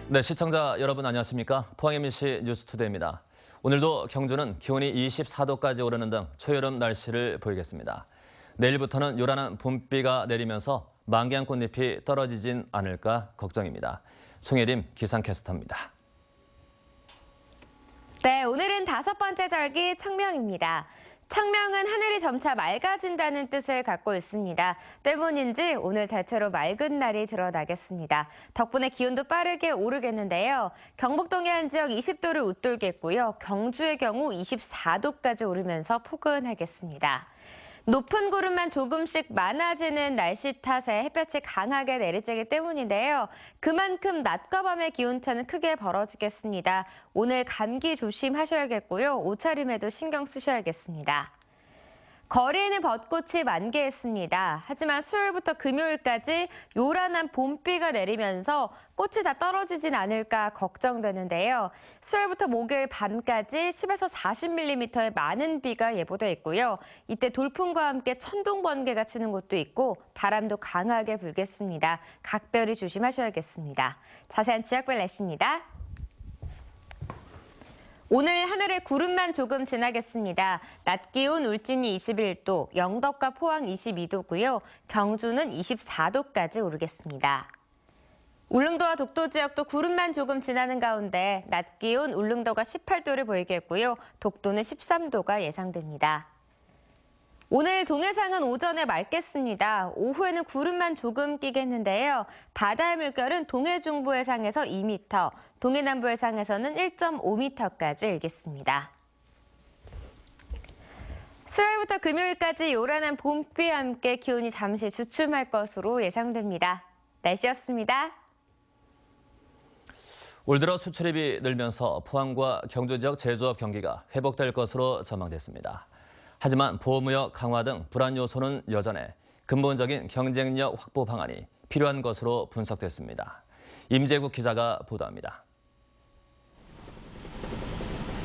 네, 시청자 여러분 안녕하십니까? 포항 MBC 뉴스투데이입니다. 오늘도 경주는 기온이 24도까지 오르는 등 초여름 날씨를 보이겠습니다. 내일부터는 요란한 봄비가 내리면서 만개한 꽃잎이 떨어지진 않을까 걱정입니다. 송혜림 기상캐스터입니다. 네, 오늘은 5번째 절기 청명입니다. 청명은 하늘이 점차 맑아진다는 뜻을 갖고 있습니다. 때문인지 오늘 대체로 맑은 날이 드러나겠습니다. 덕분에 기온도 빠르게 오르겠는데요. 경북 동해안 지역 20도를 웃돌겠고요. 경주의 경우 24도까지 오르면서 포근하겠습니다. 높은 구름만 조금씩 많아지는 날씨 탓에 햇볕이 강하게 내리쬐기 때문인데요. 그만큼 낮과 밤의 기온차는 크게 벌어지겠습니다. 오늘 감기 조심하셔야겠고요. 옷차림에도 신경 쓰셔야겠습니다. 거리에는 벚꽃이 만개했습니다. 하지만 수요일부터 금요일까지 요란한 봄비가 내리면서 꽃이 다 떨어지진 않을까 걱정되는데요. 수요일부터 목요일 밤까지 10에서 40mm의 많은 비가 예보돼 있고요. 이때 돌풍과 함께 천둥 번개가 치는 곳도 있고 바람도 강하게 불겠습니다. 각별히 조심하셔야겠습니다. 자세한 지역별 날씨입니다. 오늘 하늘에 구름만 조금 지나겠습니다. 낮 기온 울진이 21도, 영덕과 포항 22도고요. 경주는 24도까지 오르겠습니다. 울릉도와 독도 지역도 구름만 조금 지나는 가운데 낮 기온 울릉도가 18도를 보이겠고요. 독도는 13도가 예상됩니다. 오늘 동해상은 오전에 맑겠습니다. 오후에는 구름만 조금 끼겠는데요. 바다의 물결은 동해 중부 해상에서 2m, 동해 남부 해상에서는 1.5m까지 일겠습니다. 수요일부터 금요일까지 요란한 봄비와 함께 기온이 잠시 주춤할 것으로 예상됩니다. 날씨였습니다. 올 들어 수출입이 늘면서 포항과 경주 지역 제조업 경기가 회복될 것으로 전망됐습니다. 하지만 보호무역 강화 등 불안 요소는 여전해 근본적인 경쟁력 확보 방안이 필요한 것으로 분석됐습니다. 임재국 기자가 보도합니다.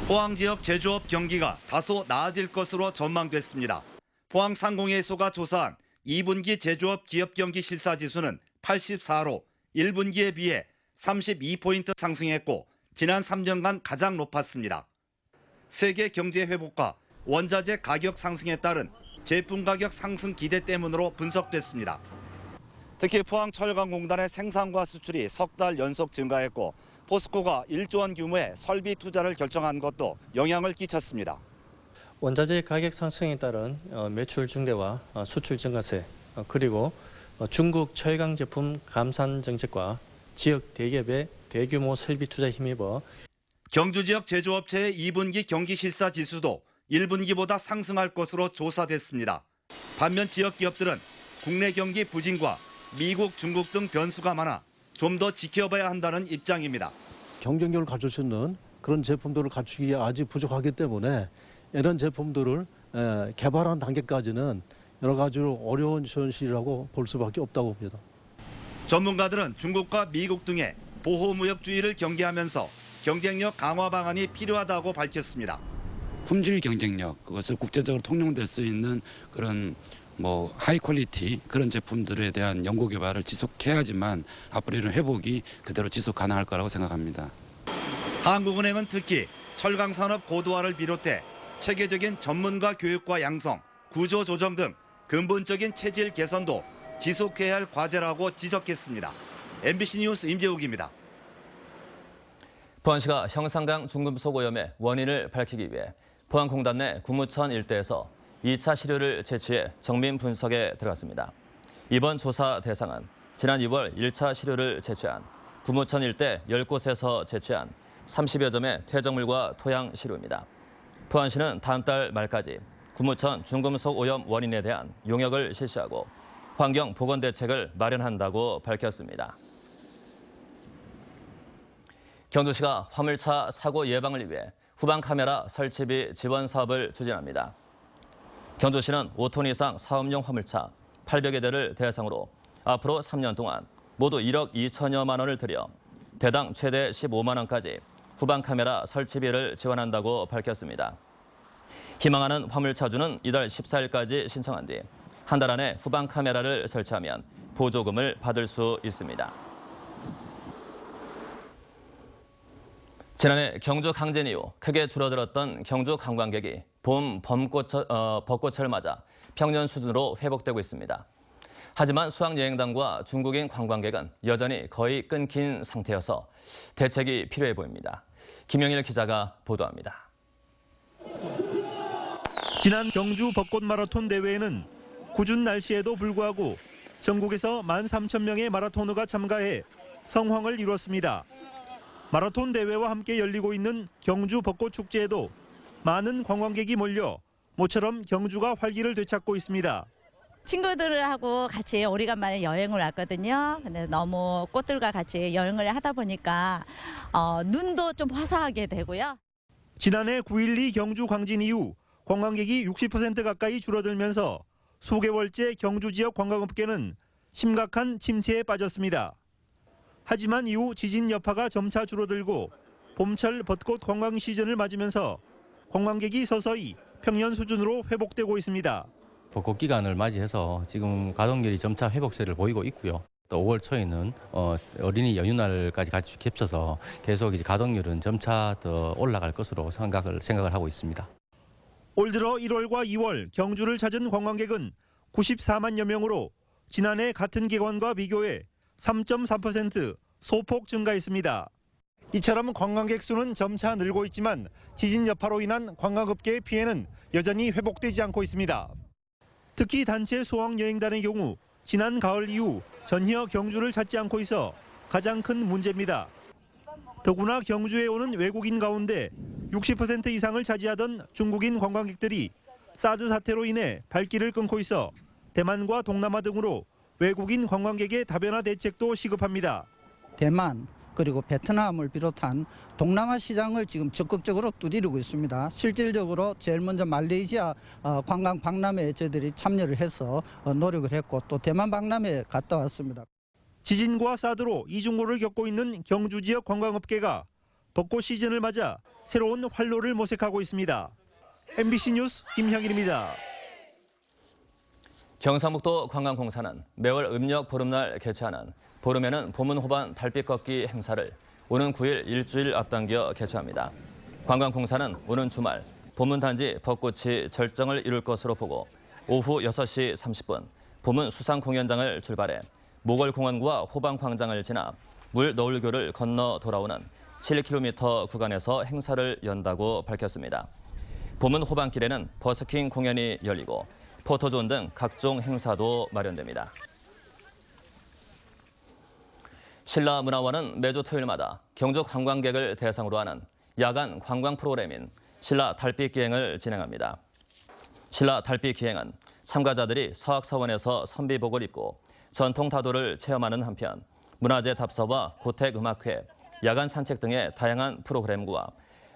포항 지역 제조업 경기가 다소 나아질 것으로 전망됐습니다. 포항 상공회의소가 조사한 2분기 제조업 기업 경기 실사 지수는 84로 1분기에 비해 32포인트 상승했고 지난 3년간 가장 높았습니다. 세계 경제 회복과 원자재 가격 상승에 따른 제품 가격 상승 기대 때문으로 분석됐습니다. 특히 포항철강공단의 생산과 수출이 석 달 연속 증가했고 포스코가 1조 원 규모의 설비 투자를 결정한 것도 영향을 끼쳤습니다. 원자재 가격 상승에 따른 매출 증대와 수출 증가세, 그리고 중국 철강 제품 감산 정책과 지역 대기업의 대규모 설비 투자에 힘입어 경주 지역 제조업체의 2분기 경기 실사 지수도 1분기보다 상승할 것으로 조사됐습니다. 반면 지역 기업들은 국내 경기 부진과 미국, 중국 등 변수가 많아 좀 더 지켜봐야 한다는 입장입니다. 경쟁력을 갖출 수 있는 그런 제품들을 갖추기에 아직 부족하기 때문에 이런 제품들을 개발한 단계까지는 여러 가지로 어려운 현실이라고 볼 수밖에 없다고 봅니다. 전문가들은 중국과 미국 등의 보호무역주의를 경계하면서 경쟁력 강화 방안이 필요하다고 밝혔습니다. 품질 경쟁력, 그것을 국제적으로 통용될 수 있는 그런 하이 퀄리티 그런 제품들에 대한 연구 개발을 지속해야지만 앞으로 이런 회복이 그대로 지속 가능할 거라고 생각합니다. 한국은행은 특히 철강산업 고도화를 비롯해 체계적인 전문가 교육과 양성, 구조 조정 등 근본적인 체질 개선도 지속해야 할 과제라고 지적했습니다. MBC 뉴스 임재욱입니다. 포항시가 형상강 중금속 오염의 원인을 밝히기 위해 포항공단 내 구무천 일대에서 2차 시료를 채취해 정밀 분석에 들어갔습니다. 이번 조사 대상은 지난 2월 1차 시료를 채취한 구무천 일대 10곳에서 채취한 30여 점의 퇴적물과 토양 시료입니다. 포항시는 다음 달 말까지 구무천 중금속 오염 원인에 대한 용역을 실시하고 환경 보건 대책을 마련한다고 밝혔습니다. 경주시가 화물차 사고 예방을 위해 후방 카메라 설치비 지원 사업을 추진합니다. 경주시는 5톤 이상 사업용 화물차 800여 대를 대상으로 앞으로 3년 동안 모두 1억 2천여만 원을 들여 대당 최대 15만 원까지 후방 카메라 설치비를 지원한다고 밝혔습니다. 희망하는 화물차주는 이달 14일까지 신청한 뒤 한 달 안에 후방 카메라를 설치하면 보조금을 받을 수 있습니다. 지난해 경주 강진 이후 크게 줄어들었던 경주 관광객이 봄 벚꽃을 맞아 평년 수준으로 회복되고 있습니다. 하지만 수학여행단과 중국인 관광객은 여전히 거의 끊긴 상태여서 대책이 필요해 보입니다. 김영일 기자가 보도합니다. 지난 경주 벚꽃 마라톤 대회에는 궂은 날씨에도 불구하고 전국에서 13,000명의 마라토너가 참가해 성황을 이뤘습니다. 마라톤 대회와 함께 열리고 있는 경주 벚꽃 축제에도 많은 관광객이 몰려 모처럼 경주가 활기를 되찾고 있습니다. 친구들하고 같이 오래간만에 여행을 왔거든요. 근데 너무 꽃들과 같이 여행을 하다 보니까 눈도 좀 화사하게 되고요. 지난해 9.12 경주 광진 이후 관광객이 60% 가까이 줄어들면서 수개월째 경주 지역 관광업계는 심각한 침체에 빠졌습니다. 하지만 이후 지진 여파가 점차 줄어들고 봄철 벚꽃 관광 시즌을 맞으면서 관광객이 서서히 평년 수준으로 회복되고 있습니다. 벚꽃 기간을 맞이해서 지금 가동률이 점차 회복세를 보이고 있고요. 또 5월 초에는 어린이 연휴날까지 같이 겹쳐서 계속 이제 가동률은 점차 더 올라갈 것으로 생각을 하고 있습니다. 올 들어 1월과 2월 경주를 찾은 관광객은 94만여 명으로 지난해 같은 기간과 비교해 3.4% 소폭 증가했습니다. 이처럼 관광객 수는 점차 늘고 있지만 지진 여파로 인한 관광업계의 피해는 여전히 회복되지 않고 있습니다. 특히 단체 수학여행단의 경우 지난 가을 이후 전혀 경주를 찾지 않고 있어 가장 큰 문제입니다. 더구나 경주에 오는 외국인 가운데 60% 이상을 차지하던 중국인 관광객들이 사드 사태로 인해 발길을 끊고 있어 대만과 동남아 등으로 외국인 관광객의 다변화 대책도 시급합니다. 대만 그리고 베트남을 비롯한 동남아 시장을 지금 적극적으로 두드리고 있습니다. 실질적으로 제일 먼저 말레이시아 관광 박람회에 저희들이 참여를 해서 노력을 했고 또 대만 박람회에 갔다 왔습니다. 지진과 사드로 이중고를 겪고 있는 경주 지역 관광업계가 벚꽃 시즌을 맞아 새로운 활로를 모색하고 있습니다. MBC 뉴스 김형일입니다. 경상북도 관광공사는 매월 음력 보름날 개최하는 보름에는 보문호반 달빛 걷기 행사를 오는 9일 일주일 앞당겨 개최합니다. 관광공사는 오는 주말 보문단지 벚꽃이 절정을 이룰 것으로 보고 오후 6시 30분 보문 수상공연장을 출발해 모걸공원과 호방광장을 지나 물너울교를 건너 돌아오는 7km 구간에서 행사를 연다고 밝혔습니다. 보문 호방길에는 버스킹 공연이 열리고 포토존 등 각종 행사도 마련됩니다. 신라문화원은 매주 토요일마다 경주 관광객을 대상으로 하는 야간 관광 프로그램인 신라 달빛 기행을 진행합니다. 신라 달빛 기행은 참가자들이 서학서원에서 선비복을 입고 전통 타도를 체험하는 한편 문화재 답사와 고택음악회, 야간 산책 등의 다양한 프로그램과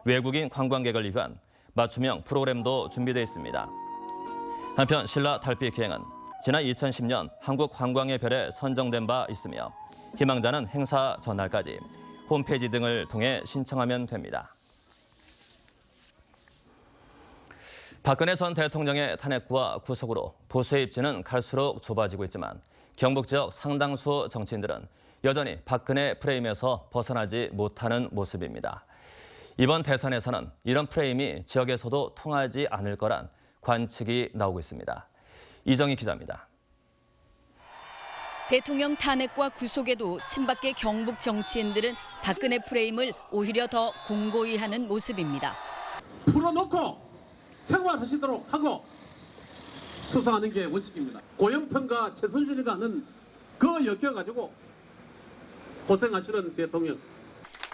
외국인 관광객을 위한 맞춤형 프로그램도 준비되어 있습니다. 한편 신라 달빛 기행은 지난 2010년 한국 관광의 별에 선정된 바 있으며 희망자는 행사 전날까지 홈페이지 등을 통해 신청하면 됩니다. 박근혜 전 대통령의 탄핵과 구속으로 보수의 입지는 갈수록 좁아지고 있지만 경북 지역 상당수 정치인들은 여전히 박근혜 프레임에서 벗어나지 못하는 모습입니다. 이번 대선에서는 이런 프레임이 지역에서도 통하지 않을 거란 관측이 나오고 있습니다. 이정희 기자입니다. 대통령 탄핵과 구속에도 친박계 경북 정치인들은 박근혜 프레임을 오히려 더 공고히 하는 모습입니다. 풀어놓고 생활하시도록 하고 수사하는 게 원칙입니다. 고영평과 최순실과는 그 엮여가지고 고생하시는 대통령.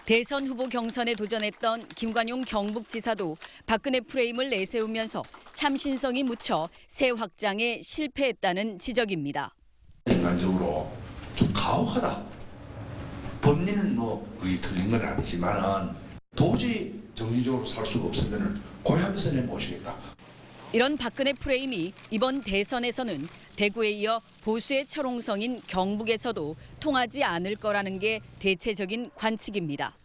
대선 후보 경선에 도전했던 김관용 경북지사도 박근혜 프레임을 내세우면서 참신성이 묻혀 새 확장에 실패했다는 지적입니다. 인간적으로 좀 가혹하다. 법리는 거의 틀린 건 아니지만은 도저히 정치적으로 살 수가 없으면 고향에서 모시겠다. 이런 박근혜 프레임이 이번 대선에서는 대구에 이어 보수의 철옹성인 경북에서도 통하지 않을 거라는 게 대체적인 관측입니다.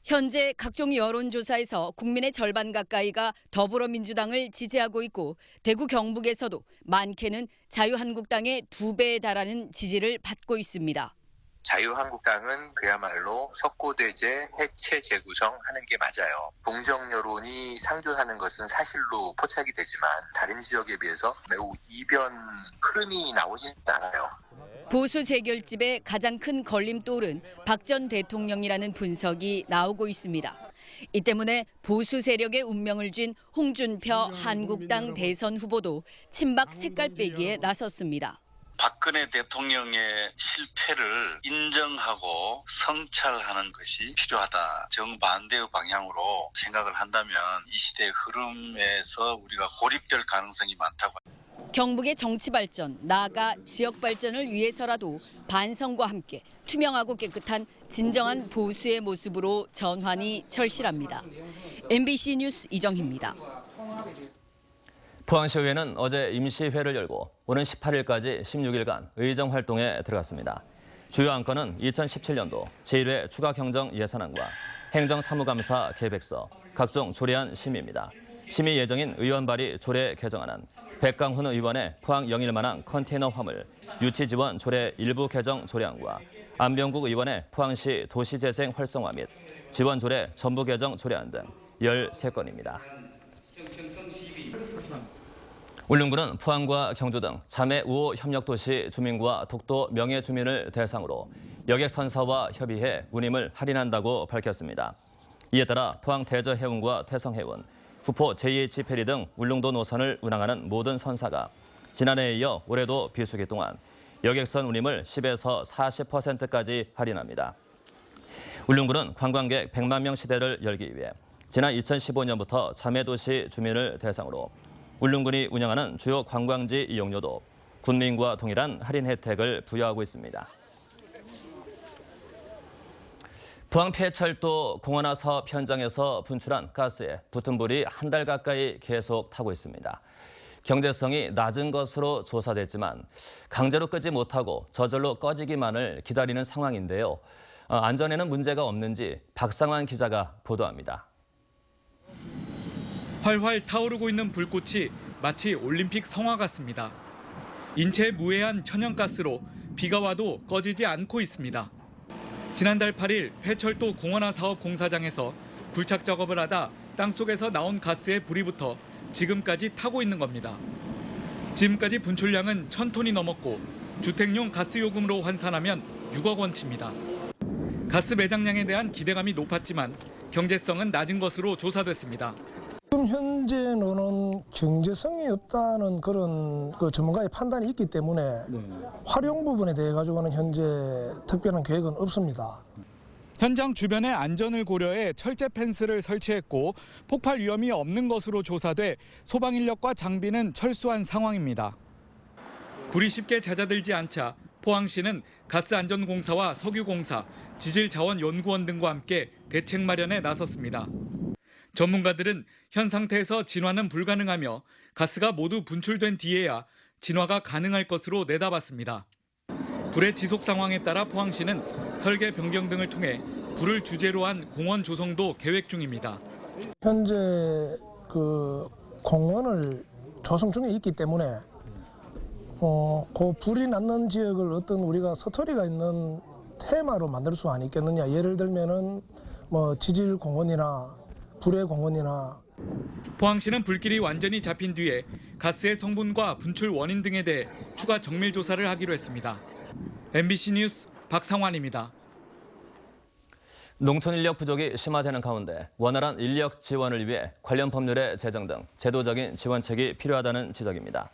현재 각종 여론조사에서 국민의 절반 가까이가 더불어민주당을 지지하고 있고 대구 경북에서도 많게는 자유한국당의 2배에 달하는 지지를 받고 있습니다. 자유한국당은 그야말로 석고대제 해체 재구성하는 게 맞아요. 공정 여론이 상존하는 것은 사실로 포착이 되지만 다른 지역에 비해서 매우 이변 흐름이 나오진 않아요. 보수 재결집의 가장 큰 걸림돌은 박 전 대통령이라는 분석이 나오고 있습니다. 이 때문에 보수 세력의 운명을 쥔 홍준표 한국당 대선 후보도 친박 색깔 빼기에 나섰습니다. 박근혜 대통령의 실패를 인정하고 성찰하는 것이 필요하다. 정반대의 방향으로 생각을 한다면 이 시대의 흐름에서 우리가 고립될 가능성이 많다고. 경북의 정치 발전, 나아가 지역 발전을 위해서라도 반성과 함께 투명하고 깨끗한 진정한 보수의 모습으로 전환이 절실합니다. MBC 뉴스 이정희입니다. 포항시의회는 어제 임시회를 열고 오는 18일까지 16일간 의정 활동에 들어갔습니다. 주요 안건은 2017년도 제1회 추가 경정 예산안과 행정사무감사 계획서, 각종 조례안 심의입니다. 심의 예정인 의원 발의 조례 개정안은 백강훈 의원의 포항 영일만항 컨테이너 화물 유치 지원 조례 일부 개정 조례안과 안병국 의원의 포항시 도시재생 활성화 및 지원 조례 전부 개정 조례안 등 13건입니다. 울릉군은 포항과 경주 등 자매 우호 협력도시 주민과 독도 명예주민을 대상으로 여객선사와 협의해 운임을 할인한다고 밝혔습니다. 이에 따라 포항 대저해운과 태성해운, 구포 JH페리 등 울릉도 노선을 운항하는 모든 선사가 지난해에 이어 올해도 비수기 동안 여객선 운임을 10에서 40%까지 할인합니다. 울릉군은 관광객 100만 명 시대를 열기 위해 지난 2015년부터 자매도시 주민을 대상으로 울릉군이 운영하는 주요 관광지 이용료도 군민과 동일한 할인 혜택을 부여하고 있습니다. 포항 폐철도 공원화 사업 현장에서 분출한 가스에 붙은 불이 한 달 가까이 계속 타고 있습니다. 경제성이 낮은 것으로 조사됐지만 강제로 끄지 못하고 저절로 꺼지기만을 기다리는 상황인데요. 안전에는 문제가 없는지 박상환 기자가 보도합니다. 활활 타오르고 있는 불꽃이 마치 올림픽 성화 같습니다. 인체에 무해한 천연가스로 비가 와도 꺼지지 않고 있습니다. 지난달 8일 폐철도 공원화 사업 공사장에서 굴착 작업을 하다 땅속에서 나온 가스에 불이 붙어 지금까지 타고 있는 겁니다. 지금까지 분출량은 1000톤이 넘었고 주택용 가스 요금으로 환산하면 6억 원치입니다. 가스 매장량에 대한 기대감이 높았지만 경제성은 낮은 것으로 조사됐습니다. 지금 현재는 경제성이 없다는 그런 전문가의 판단이 있기 때문에 활용 부분에 대해 가지고는 현재 특별한 계획은 없습니다. 현장 주변의 안전을 고려해 철제 펜스를 설치했고 폭발 위험이 없는 것으로 조사돼 소방 인력과 장비는 철수한 상황입니다. 불이 쉽게 잦아들지 않자 포항시는 가스안전공사와 석유공사, 지질자원연구원 등과 함께 대책 마련에 나섰습니다. 전문가들은 현 상태에서 진화는 불가능하며 가스가 모두 분출된 뒤에야 진화가 가능할 것으로 내다봤습니다. 불의 지속 상황에 따라 포항시는 설계 변경 등을 통해 불을 주제로 한 공원 조성도 계획 중입니다. 현재 공원을 조성 중에 있기 때문에 그 불이 났는 지역을 어떤 우리가 서터리가 있는 테마로 만들 수 있겠느냐. 예를 들면은 지질 공원이나 불의 공원이나. 포항시는 불길이 완전히 잡힌 뒤에 가스의 성분과 분출 원인 등에 대해 추가 정밀 조사를 하기로 했습니다. MBC 뉴스 박상환입니다. 농촌 인력 부족이 심화되는 가운데 원활한 인력 지원을 위해 관련 법률의 제정 등 제도적인 지원책이 필요하다는 지적입니다.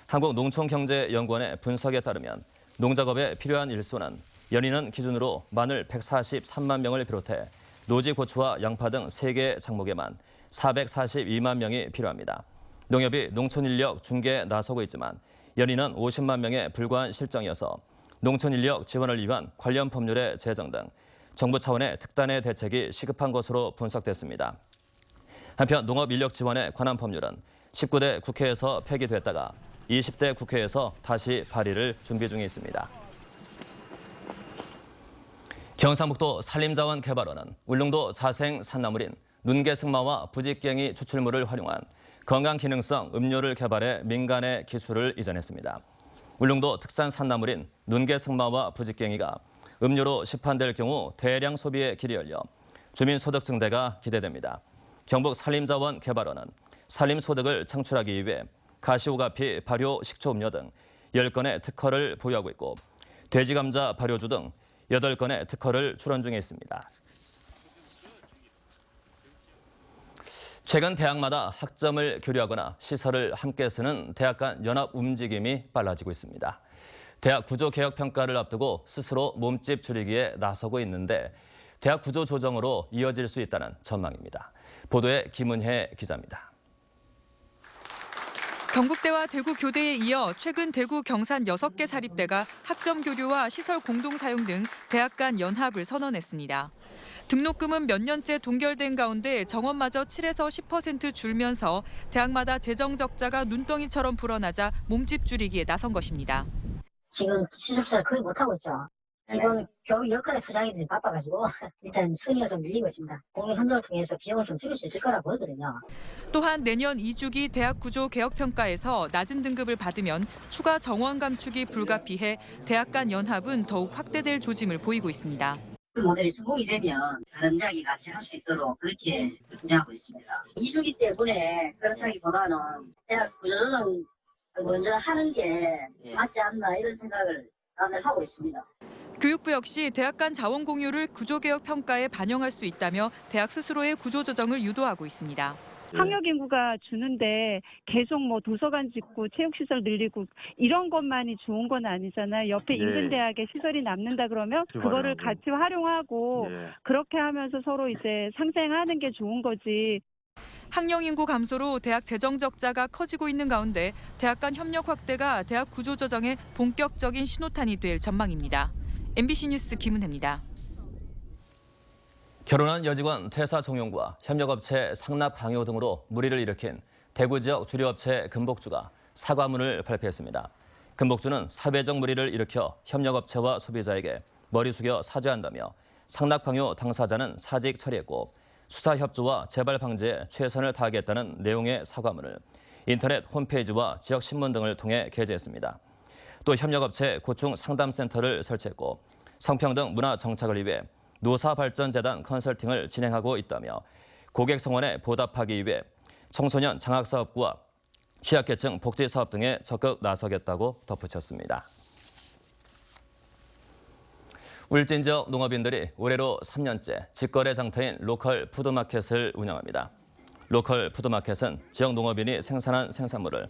한국농촌경제연구원의 분석에 따르면 농작업에 필요한 일손은 연인은 기준으로 마늘 143만 명을 비롯해 노지, 고추와 양파 등 3개 작목에만 442만 명이 필요합니다. 농협이 농촌 인력 중개에 나서고 있지만 연인은 50만 명에 불과한 실정이어서 농촌 인력 지원을 위한 관련 법률의 제정 등 정부 차원의 특단의 대책이 시급한 것으로 분석됐습니다. 한편 농업 인력 지원에 관한 법률은 19대 국회에서 폐기됐다가 20대 국회에서 다시 발의를 준비 중에 있습니다. 경상북도 산림자원개발원은 울릉도 자생 산나물인 눈개승마와 부직갱이 추출물을 활용한 건강기능성 음료를 개발해 민간에 기술을 이전했습니다. 울릉도 특산 산나물인 눈개승마와 부직갱이가 음료로 시판될 경우 대량 소비의 길이 열려 주민소득 증대가 기대됩니다. 경북 산림자원개발원은 산림소득을 창출하기 위해 가시오가피, 발효, 식초음료 등 10건의 특허를 보유하고 있고 돼지감자 발효주 등 8건의 특허를 출원 중에 있습니다. 최근 대학마다 학점을 교류하거나 시설을 함께 쓰는 대학 간 연합 움직임이 빨라지고 있습니다. 대학 구조 개혁 평가를 앞두고 스스로 몸집 줄이기에 나서고 있는데 대학 구조 조정으로 이어질 수 있다는 전망입니다. 보도에 김은혜 기자입니다. 경북대와 대구교대에 이어 최근 대구 경산 6개 사립대가 학점 교류와 시설 공동 사용 등 대학 간 연합을 선언했습니다. 등록금은 몇 년째 동결된 가운데 정원마저 7에서 10% 줄면서 대학마다 재정 적자가 눈덩이처럼 불어나자 몸집 줄이기에 나선 것입니다. 지금 시술사를 거의 못하고 있죠. 이번 교육 여건의 투자기들이 바빠가지고 일단 순위가 좀 밀리고 있습니다. 공유 협력을 통해서 비용을 좀 줄일 수 있을 거라 보이거든요. 또한 내년 2주기 대학 구조 개혁 평가에서 낮은 등급을 받으면 추가 정원 감축이 불가피해 대학 간 연합은 더욱 확대될 조짐을 보이고 있습니다. 그 모델이 성공이 되면 다른 대학이 같이 할 수 있도록 그렇게 준비하고 있습니다. 2주기 때문에 그렇다기보다는 대학 구조조정 먼저 하는 게 맞지 않나 이런 생각을 다들 하고 있습니다. 교육부 역시 대학 간 자원 공유를 구조개혁 평가에 반영할 수 있다며 대학 스스로의 구조조정을 유도하고 있습니다. 학력 인구가 주는데 계속 뭐 도서관 짓고 체육시설 늘리고 이런 것만이 좋은 건 아니잖아요. 옆에 인근 대학에 시설이 남는다 그러면 그거를 같이 활용하고 그렇게 하면서 서로 이제 상생하는 게 좋은 거지. 학령 인구 감소로 대학 재정 적자가 커지고 있는 가운데 대학 간 협력 확대가 대학 구조 조정의 본격적인 신호탄이 될 전망입니다. MBC 뉴스 김은혜입니다. 결혼한 여직원 퇴사 종용과 협력업체 상납 강요 등으로 물의를 일으킨 대구 지역 주류업체 금복주가 사과문을 발표했습니다. 금복주는 사회적 물의를 일으켜 협력업체와 소비자에게 머리 숙여 사죄한다며 상납 강요 당사자는 사직 처리했고 수사 협조와 재발 방지에 최선을 다하겠다는 내용의 사과문을 인터넷 홈페이지와 지역 신문 등을 통해 게재했습니다. 또 협력업체 고충 상담센터를 설치했고 성평등 문화 정착을 위해 노사발전재단 컨설팅을 진행하고 있다며 고객 성원에 보답하기 위해 청소년 장학사업부와 취약계층 복지사업 등에 적극 나서겠다고 덧붙였습니다. 울진 지역 농업인들이 올해로 3년째 직거래 장터인 로컬 푸드마켓을 운영합니다. 로컬 푸드마켓은 지역 농업인이 생산한 생산물을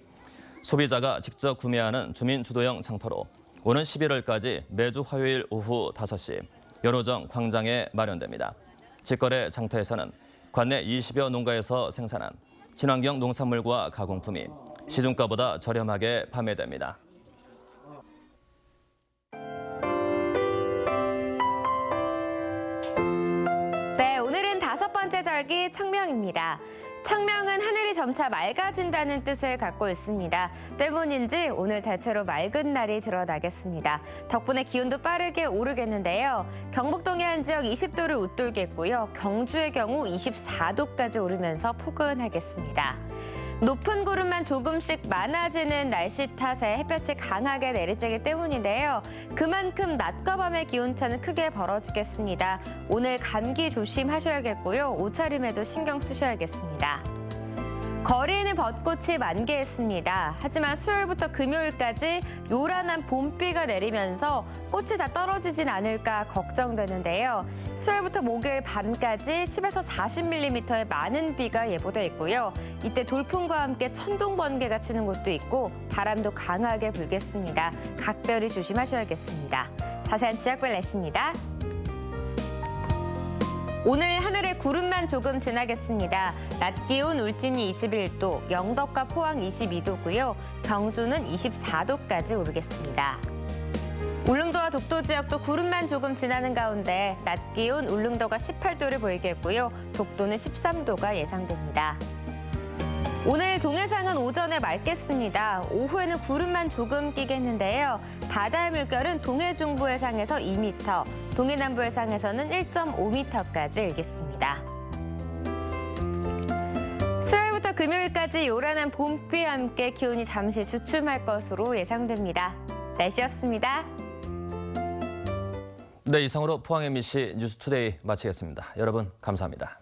소비자가 직접 구매하는 주민 주도형 장터로 오는 11월까지 매주 화요일 오후 5시 연호정 광장에 마련됩니다. 직거래 장터에서는 관내 20여 농가에서 생산한 친환경 농산물과 가공품이 시중가보다 저렴하게 판매됩니다. 네, 오늘은 5번째 절기 청명입니다. 청명은 하늘이 점차 맑아진다는 뜻을 갖고 있습니다. 때문인지 오늘 대체로 맑은 날이 드러나겠습니다. 덕분에 기온도 빠르게 오르겠는데요. 경북 동해안 지역 20도를 웃돌겠고요. 경주의 경우 24도까지 오르면서 포근하겠습니다. 높은 구름만 조금씩 많아지는 날씨 탓에 햇볕이 강하게 내리쬐기 때문인데요. 그만큼 낮과 밤의 기온차는 크게 벌어지겠습니다. 오늘 감기 조심하셔야겠고요. 옷차림에도 신경 쓰셔야겠습니다. 거리에는 벚꽃이 만개했습니다. 하지만 수요일부터 금요일까지 요란한 봄비가 내리면서 꽃이 다 떨어지진 않을까 걱정되는데요. 수요일부터 목요일 밤까지 10에서 40mm의 많은 비가 예보돼 있고요. 이때 돌풍과 함께 천둥 번개가 치는 곳도 있고 바람도 강하게 불겠습니다. 각별히 조심하셔야겠습니다. 자세한 지역별 날씨입니다. 오늘 하늘에 구름만 조금 지나겠습니다. 낮 기온 울진이 21도, 영덕과 포항 22도고요. 경주는 24도까지 오르겠습니다. 울릉도와 독도 지역도 구름만 조금 지나는 가운데 낮 기온 울릉도가 18도를 보이겠고요. 독도는 13도가 예상됩니다. 오늘 동해상은 오전에 맑겠습니다. 오후에는 구름만 조금 끼겠는데요. 바다의 물결은 동해 중부 해상에서 2m, 동해 남부 해상에서는 1.5m까지 일겠습니다. 수요일부터 금요일까지 요란한 봄비와 함께 기온이 잠시 주춤할 것으로 예상됩니다. 날씨였습니다. 네, 이상으로 포항 MBC 뉴스투데이 마치겠습니다. 여러분 감사합니다.